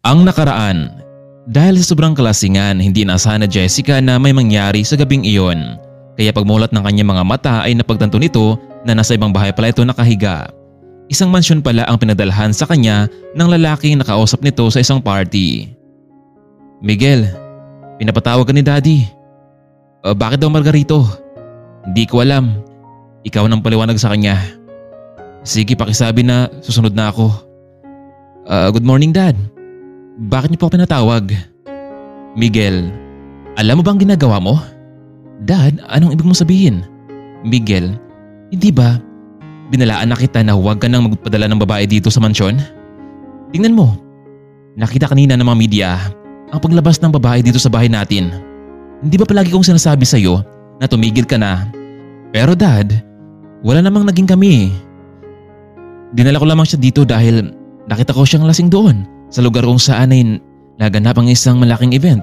Ang nakaraan. Dahil sa sobrang kalasingan, hindi inaasahan na Jessica na may mangyari sa gabing iyon. Kaya pagmulat ng kanyang mga mata ay napagtanto nito na nasa ibang bahay pala ito nakahiga. Isang mansyon pala ang pinadalhan sa kanya ng lalaking nakausap nito sa isang party. Miguel, pinapatawag ka ni Daddy. Bakit daw Margarito? Hindi ko alam. Ikaw nang paliwanag sa kanya. Sige, pakisabi na susunod na ako. Good morning Dad. Bakit niyo po ako pinatawag? Miguel, alam mo bang ginagawa mo? Dad, anong ibig mong sabihin? Miguel, hindi ba binalaan na kita na huwag ka nang magpadala ng babae dito sa mansyon? Tingnan mo, nakita kanina ng mga media ang paglabas ng babae dito sa bahay natin. Hindi ba palagi kong sinasabi sa'yo na tumigil ka na? Pero Dad, wala namang naging kami. Dinala ko lamang siya dito dahil nakita ko siyang lasing doon sa lugar kung saan ay naganap ang isang malaking event.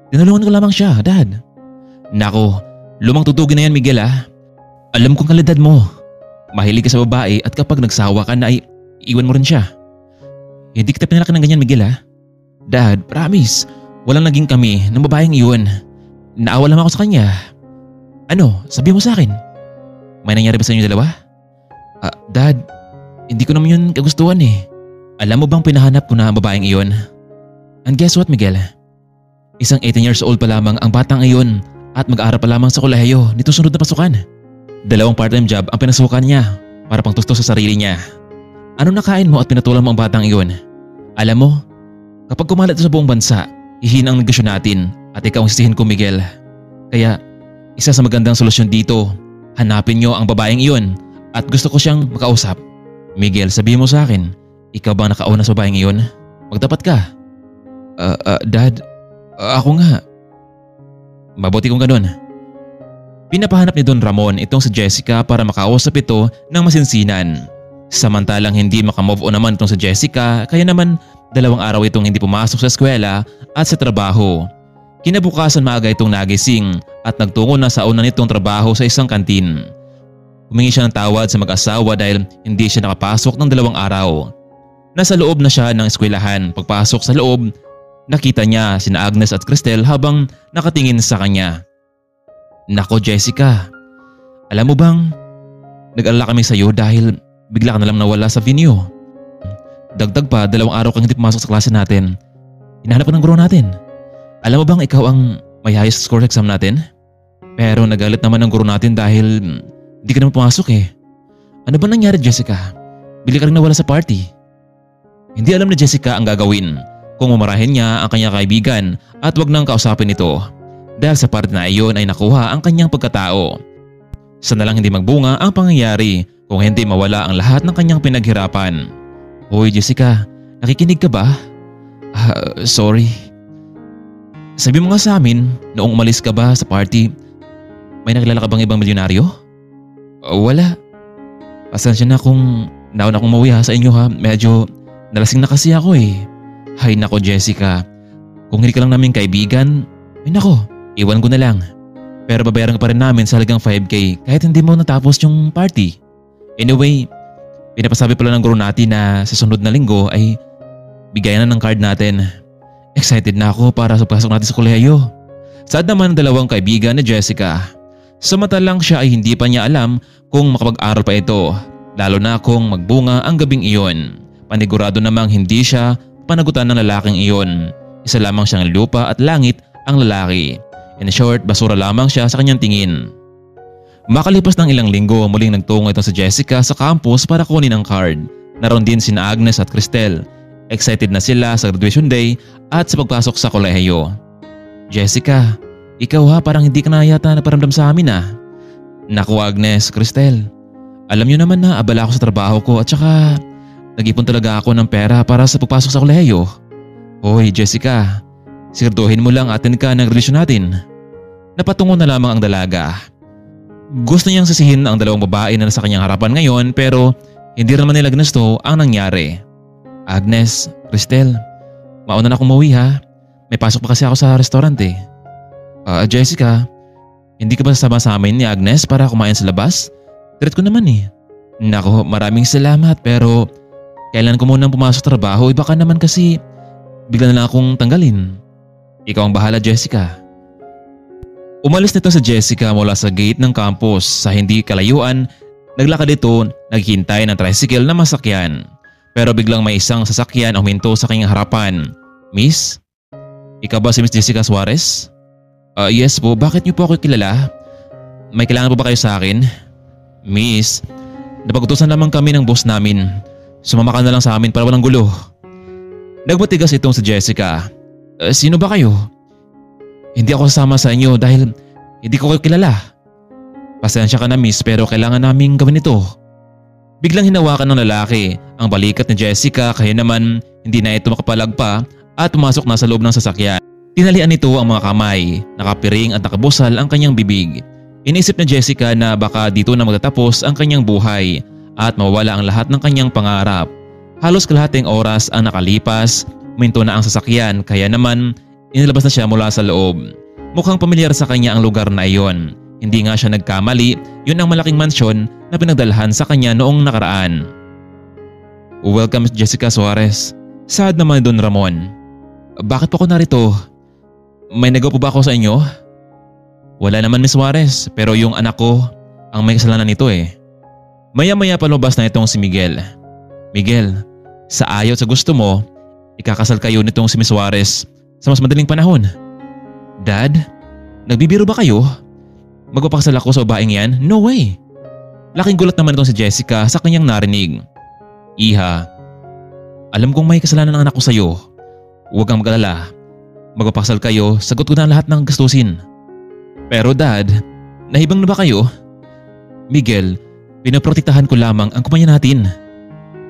Tinulungan ko lamang siya, Dad. Nako, lumang tutugin na yan Miguel ah. Alam kong kalidad mo. Mahilig ka sa babae at kapag nagsawa ka na ay iwan mo rin siya. Hindi kita pinalaki ng ganyan Miguel ah. Dad, promise, walang naging kami ng babaeng iyon. Naawa lang ako sa kanya. Ano, sabi mo sa akin? May nangyari ba sa inyo dalawa? Dad, hindi ko naman yun kagustuhan eh. Alam mo bang pinahanap ko na ang babaeng iyon? And guess what Miguel? Isang 18 years old pa lamang ang batang iyon at mag-aaral pa lamang sa kolehiyo nito sunod na pasukan. 2 part-time job ang pinasukan niya para pang tusto sa sarili niya. Ano nakain mo at pinatulan mo ang batang iyon? Alam mo, kapag kumalat sa buong bansa, hihina ang negosyo natin at ikaw ang sisihin ko Miguel. Kaya isa sa magandang solusyon dito, hanapin niyo ang babaeng iyon at gusto ko siyang makausap. Miguel, sabihin mo sa akin, ikaw ba nakauna sa babaeng iyon? Magtapat ka. Dad, ako nga. Mabuti kung ganun. Pinapahanap ni Don Ramon itong si Jessica para makausap ito ng masinsinan. Samantalang hindi makamove on naman itong si Jessica kaya naman 2 araw itong hindi pumasok sa eskwela at sa trabaho. Kinabukasan maaga itong nagising at nagtungo na sa una nitong trabaho sa isang kantin. Humingi siya ng tawad sa mag-asawa dahil hindi siya nakapasok ng 2 araw. Nasa loob na siya ng eskwelahan. Pagpasok sa loob, nakita niya sina Agnes at Cristel habang nakatingin sa kanya. Nako Jessica, alam mo bang nag-alala kami sa iyo dahil bigla ka na lang nawala sa venue. Dagdag pa 2 araw kang hindi pumasok sa klase natin. Hinahanap ka ng guro natin. Alam mo bang ikaw ang may highest score sa exam natin? Pero nagalit naman ng guro natin dahil hindi ka naman pumasok eh. Ano ba nangyari Jessica? Bigla ka rin nawala sa party. Hindi alam ni Jessica ang gagawin kung mamarahin niya ang kanyang kaibigan at wag nang kausapin ito dahil sa parte na iyon ay nakuha ang kanyang pagkatao. Sana lang hindi magbunga ang pangyayari kung hindi mawala ang lahat ng kanyang pinaghirapan. Hoy Jessica, nakikinig ka ba? Sorry. Sabi mo nga sa amin noong umalis ka ba sa party, may nakilala ka bang ibang milyonaryo? Wala. Pasensya na kung nauna akong mauwi sa inyo ha, medyo nalasing na kasi ako eh. Hay nako Jessica, kung hindi ka lang namin kaibigan, ay nako, iwan ko na lang. Pero babayaran ka pa rin namin sa halagang 5K kahit hindi mo natapos yung party. Anyway, pinapasabi pala ng guro natin na sa sunod na linggo ay bigayan na ng card natin. Excited na ako para sa pasok natin sa kolehiyo. Sad naman ang 2 kaibigan ni Jessica. Samantalang siya ay hindi pa niya alam kung makapag-aral pa ito, lalo na kung magbunga ang gabing iyon. Panigurado namang hindi siya panagutan ng lalaking iyon. Isa lamang siyang lupa at langit ang lalaki. In short, basura lamang siya sa kanyang tingin. Makalipas ng ilang linggo, muling nagtungo ito si Jessica sa campus para kunin ang card. Naroon din sina Agnes at Cristel. Excited na sila sa graduation day at sa pagpasok sa kolehiyo. Jessica, ikaw ha, parang hindi ka na yata naparamdam sa amin ah. Naku Agnes, Cristel, alam niyo naman na abala ako sa trabaho ko at saka nag-ipon talaga ako ng pera para sa pagpasok sa kolehiyo. Hoy Jessica, siguraduhin mo lang atin ka ng relasyon natin. Napatungo na lamang ang dalaga. Gusto niyang sisihin ang 2 babae na nasa kanyang harapan ngayon pero hindi naman nila ginusto ang nangyari. Agnes, Cristel, mauna na akong umuwi ha. May pasok pa kasi ako sa restaurant eh. Jessica, hindi ka ba sasama sa amin ni Agnes para kumain sa labas? Treat ko naman eh. Nako, maraming salamat pero kailan ko munang pumasok trabaho baka naman kasi bigla na lang akong tanggalin. Ikaw ang bahala, Jessica. Umalis nito si Jessica mula sa gate ng campus. Sa hindi kalayuan, naglakad ito naghihintay ng tricycle na masakyan. Pero biglang may isang sasakyan ang huminto sa kanyang harapan. Miss? Ikaw ba si Miss Jessica Suarez? Yes po, bakit niyo po ako kilala? May kailangan po ba kayo sa akin? Miss, napag-utusan lamang kami ng boss namin. Sumama ka na lang sa amin para walang gulo. Nagmatigas itong si Jessica. Sino ba kayo? Hindi ako sasama sa inyo dahil hindi ko kayo kilala. Pasensya ka na miss pero kailangan naming gawin ito. Biglang hinawakan ng lalaki ang balikat ni Jessica kaya naman hindi na ito makapalag pa at pumasok na sa loob ng sasakyan. Tinalian nito ang mga kamay, nakapiring at nakabusal ang kanyang bibig. Inisip ni Jessica na baka dito na magtatapos ang kanyang buhay at mawawala ang lahat ng kanyang pangarap. Halos kalahating oras ang nakalipas, huminto na ang sasakyan kaya naman inilabas na siya mula sa loob. Mukhang pamilyar sa kanya ang lugar na iyon. Hindi nga siya nagkamali, yun ang malaking mansyon na pinagdalhan sa kanya noong nakaraan. Welcome Miss Jessica Suarez. Sad naman Don Ramon. Bakit po ako narito? May nagawa po ba ako sa inyo? Wala naman Miss Suarez, pero yung anak ko ang may kasalanan nito eh. Maya-maya palabas na itong si Miguel. Miguel, sa ayaw sa gusto mo, ikakasal kayo nitong si Miss Suarez sa mas madaling panahon. Dad, nagbibiro ba kayo? Magpapakasal ako sa babaeng yan? No way! Laking gulat naman itong si Jessica sa kanyang narinig. Iha, alam kong may kasalanan ang anak ko sa iyo. Huwag kang mag-alala. Magpapakasal kayo, sagot ko na lahat ng gastusin. Pero dad, nahibang na ba kayo? Miguel, pinaprotektahan ko lamang ang kumpanya natin.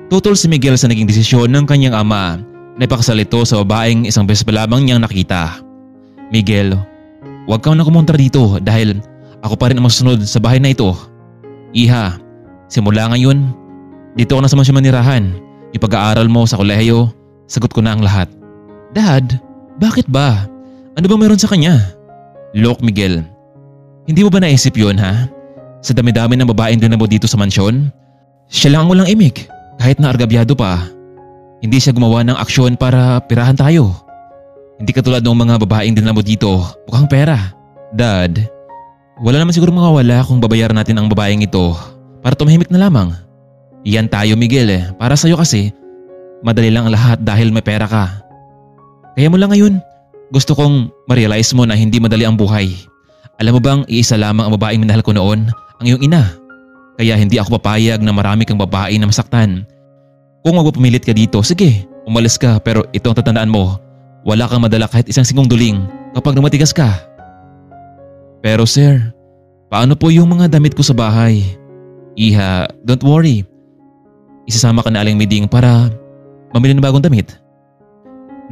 Tutol si Miguel sa naging desisyon ng kanyang ama na ipakasal ito sa babaeng isang beses pa lamang niyang nakita. Miguel, huwag kang na kumontra dito dahil ako pa rin ang masunod sa bahay na ito. Iha, simula ngayon, dito ka na sa mansyon manirahan. Yung pag-aaral mo sa kolehiyo, sagot ko na ang lahat. Dad, bakit ba? Ano ba meron sa kanya? Look Miguel, hindi mo ba naisip yun ha? Sa dami-dami ng babaeng din mo dito sa mansyon, siya lang ang walang imik kahit na argabyado pa. Hindi siya gumawa ng aksyon para pirahan tayo. Hindi katulad ng mga babaeng din mo dito, mukhang pera. Dad, wala naman siguro mawawala kung babayaran natin ang babaeng ito para tumahimik na lamang. Iyan tayo Miguel para sa'yo kasi madali lang ang lahat dahil may pera ka. Kaya mula ngayon, gusto kong ma-realize mo na hindi madali ang buhay. Alam mo bang iisa lamang ang babaeng minahal ko noon, ang iyong ina. Kaya hindi ako papayag na marami kang babae na masaktan. Kung magpapumilit ka dito, sige, umalis ka pero ito ang tatandaan mo. Wala kang madala kahit isang singong duling kapag namatigas ka. Pero sir, paano po yung mga damit ko sa bahay? Iha, don't worry. Isasama ka na Aling Miding para mamili ng bagong damit.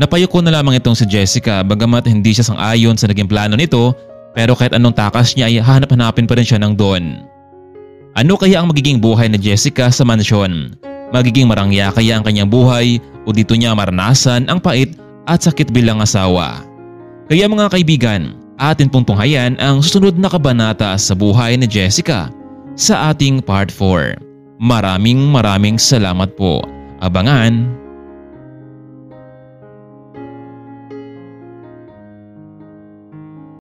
Napayuko na lamang itong si Jessica bagamat hindi siya sang-ayon sa naging plano nito pero kahit anong takas niya ay hahanap-hanapin pa rin siya ng Don. Ano kaya ang magiging buhay ni Jessica sa mansyon? Magiging marangya kaya ang kanyang buhay o dito niya maranasan ang pait at sakit bilang asawa? Kaya mga kaibigan, atin pong tunghayan ang susunod na kabanata sa buhay ni Jessica sa ating part 4. Maraming salamat po. Abangan!